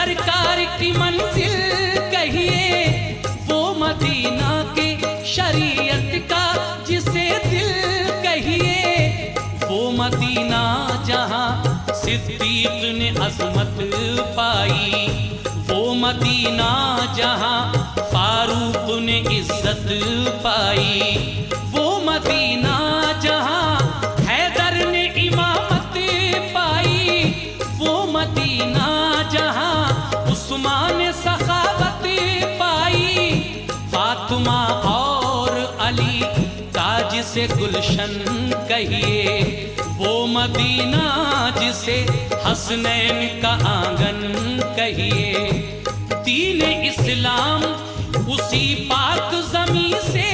सरकार की मंजिल कहिए, वो मदीना के शरीयत का जिसे दिल कहिए, वो मदीना जहां सिद्दीक ने अज़मत पाई, वो मदीना जहां फारूक ने इज्जत पाई, वो मदीना जहां हैदर ने इमामत पाई, वो मदीना जहां उस्मान ने सखावत पाई, फातिमा और अली का जिसे गुलशन कहिए, वो मदीना जिसे हसनैन का आंगन कहिए। दीन इस्लाम उसी पाक ज़मीं से